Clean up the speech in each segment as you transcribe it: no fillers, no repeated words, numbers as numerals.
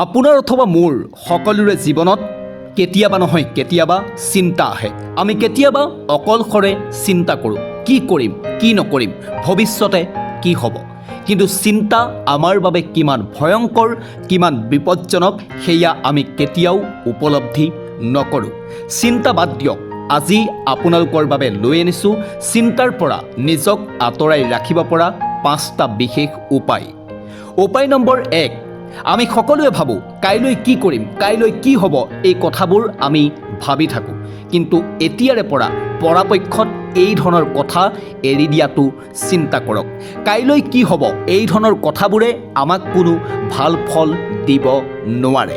আপোনাৰ অথবা মোৰ সকলোৰে জীৱনত কেতিয়াবা নহয় কেতিয়াবা চিন্তা আহে। আমি কেতিয়াবা অকলশৰে চিন্তা কৰোঁ, কি কৰিম কি নকৰিম, ভৱিষ্যতে কি হ'ব। কিন্তু চিন্তা আমাৰ বাবে কিমান ভয়ংকৰ, কিমান বিপদজনক সেয়া আমি কেতিয়াও উপলব্ধি নকৰোঁ। চিন্তা বাদ দিয়ক, আজি আপোনালোকৰ বাবে লৈ আনিছোঁ চিন্তাৰ পৰা নিজক আঁতৰাই ৰাখিব পৰা 5টা বিশেষ উপায়। উপায় নম্বৰ 1, আমি সকলোৱে ভাবোঁ কাইলৈ কি কৰিম, কাইলৈ কি হ'ব, এই কথাবোৰ আমি ভাবি থাকোঁ। কিন্তু এতিয়াৰে পৰা পৰাপক্ষত এই ধৰণৰ কথা এৰি দিয়াটো চিন্তা কৰক। কাইলৈ কি হ'ব এই ধৰণৰ কথাবোৰে আমাক কোনো ভাল ফল দিব নোৱাৰে।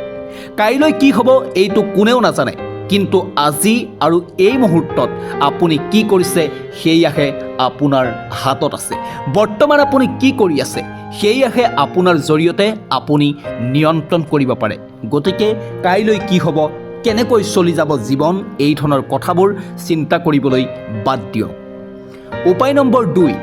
কাইলৈ কি হ'ব এইটো কোনেও নাজানে, কিন্তু আজি আৰু এই মুহূৰ্তত আপুনি কি কৰিছে সেয়াহে আপোনাৰ হাতত আছে। বৰ্তমান আপুনি কি কৰি আছে সেয়াহে আপোনাৰ জৰিয়তে আপুনি নিয়ন্ত্ৰণ কৰিব পাৰে। গতিকে কাইলৈ কি হ'ব, কেনেকৈ চলি যাব জীৱন, এই ধৰণৰ কথাবোৰ চিন্তা কৰিবলৈ বাদ দিয়ক। উপায় নম্বৰ 2,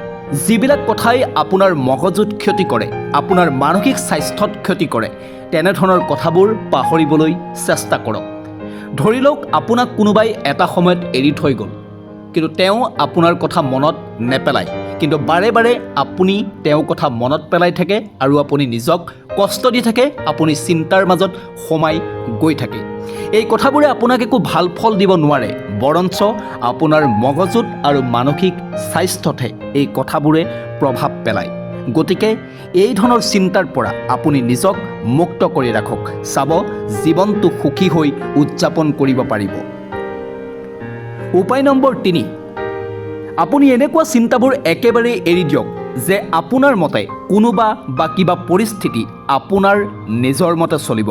যিবিলাক কথাই আপোনাৰ মগজুত ক্ষতি কৰে, আপোনাৰ মানসিক স্বাস্থ্যত ক্ষতি কৰে, তেনেধৰণৰ কথাবোৰ পাহৰিবলৈ চেষ্টা কৰক। ধৰি লওক আপোনাক কোনোবাই এটা সময়ত এৰি থৈ গ'ল, কিন্তু তেওঁ আপোনাৰ কথা মনত নেপেলায়, কিন্তু বাৰে বাৰে আপুনি তেওঁৰ কথা মনত পেলাই থাকে আৰু আপুনি নিজক কষ্ট দি থাকে, আপুনি চিন্তাৰ মাজত সোমাই গৈ থাকে। এই কথাবোৰে আপোনাক একো ভাল ফল দিব নোৱাৰে, বৰঞ্চ আপোনাৰ মগজুত আৰু মানসিক স্বাস্থ্যতহে এই কথাবোৰে প্ৰভাৱ পেলায়। গতিকে এই ধৰণৰ চিন্তাৰ পৰা আপুনি নিজক মুক্ত কৰি ৰাখক। চাব জীৱনটো সুখী হৈ উদযাপন কৰিব পাৰিব। উপায় নম্বৰ 3, আপুনি এনেকুৱা চিন্তাবোৰ একেবাৰে এৰি দিয়ক যে আপোনাৰ মতে কোনোবা বা কিবা পৰিস্থিতি আপোনাৰ নিজৰ মতে চলিব।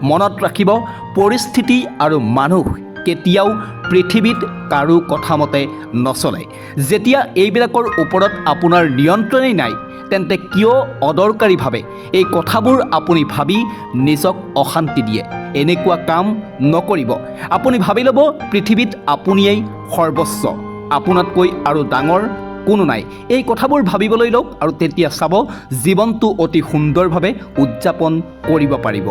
মনত ৰাখিব, পৰিস্থিতি আৰু মানুহ কেতিয়াও পৃথিৱীত কাৰো কথা মতে নচলে। যেতিয়া এইবিলাকৰ ওপৰত আপোনাৰ নিয়ন্ত্ৰণেই নাই, তেন্তে কিয় অদৰকাৰীভাৱে এই কথাবোৰ আপুনি ভাবি নিজক অশান্তি দিয়ে। এনেকুৱা কাম নকৰিব। আপুনি ভাবি ল'ব পৃথিৱীত আপুনিয়েই সৰ্বস্ব, আপোনাতকৈ আৰু ডাঙৰ কোনো নাই। এই কথাবোৰ ভাবিবলৈ লওক আৰু তেতিয়া চাব জীৱনটো অতি সুন্দৰভাৱে উদযাপন কৰিব পাৰিব।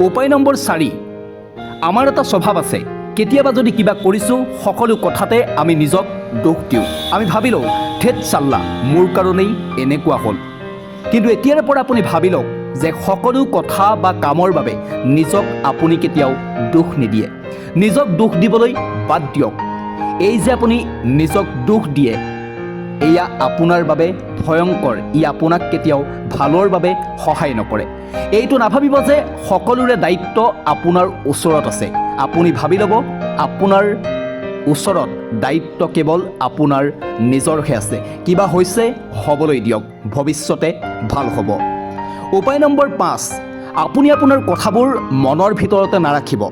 উপায় নম্বৰ 4, আমাৰ এটা স্বভাৱ আছে, কেতিয়াবা যদি কিবা কৰিছোঁ সকলো কথাতে আমি নিজক দোষ দিওঁ। আমি ভাবি লওঁ ধেৎ চাল্লা, মোৰ কাৰণেই এনেকুৱা হ'ল। কিন্তু এতিয়াৰে পৰা আপুনি ভাবি লওক যে সকলো কথা বা কামৰ বাবে নিজক আপুনি কেতিয়াও দোষ নিদিয়ে। নিজক দোষ দিবলৈ বাদ দিয়ক। এই যে আপুনি নিজক দোষ দিয়ে, এয়া আপোনাৰ বাবে ভয়ংকৰ। ই আপোনাক কেতিয়াও ভালৰ বাবে সহায় নকৰে। এইটো নাভাবিব যে সকলোৰে দায়িত্ব আপোনাৰ ওচৰত আছে। আপুনি ভাবি ল'ব আপোনাৰ ওচৰত দায়িত্ব কেৱল আপোনাৰ নিজৰহে আছে। কিবা হৈছে হ'বলৈ দিয়ক, ভৱিষ্যতে ভাল হ'ব। উপায় নম্বৰ 5, আপুনি আপোনাৰ কথাবোৰ মনৰ ভিতৰতে নাৰাখিব।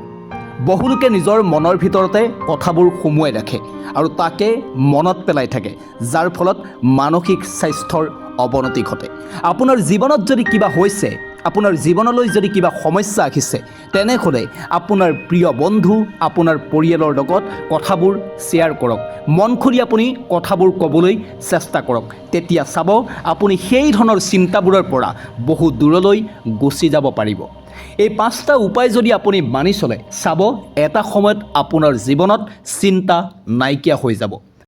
বহুলোকে নিজৰ মনৰ ভিতৰতে কথাবোৰ সুমুৱাই ৰাখে আৰু তাকে মনত পেলাই থাকে, যাৰ ফলত মানসিক স্বাস্থ্যৰ অৱনতি ঘটে। আপোনাৰ জীৱনত যদি কিবা হৈছে, আপোনাৰ জীৱনলৈ যদি কিবা সমস্যা আহিছে, তেনেহ'লে আপোনাৰ প্ৰিয় বন্ধু, আপোনাৰ পৰিয়ালৰ লগত কথাবোৰ শ্বেয়াৰ কৰক। মন খুলি আপুনি কথাবোৰ ক'বলৈ চেষ্টা কৰক। তেতিয়া চাব আপুনি সেই ধৰণৰ চিন্তাবোৰৰ পৰা বহু দূৰলৈ গুচি যাব পাৰিব। এই 5টা উপায় যদি আপুনি মানি চলে, চাব এটা সময়ত আপোনাৰ জীৱনত চিন্তা নাইকিয়া হৈ যাব।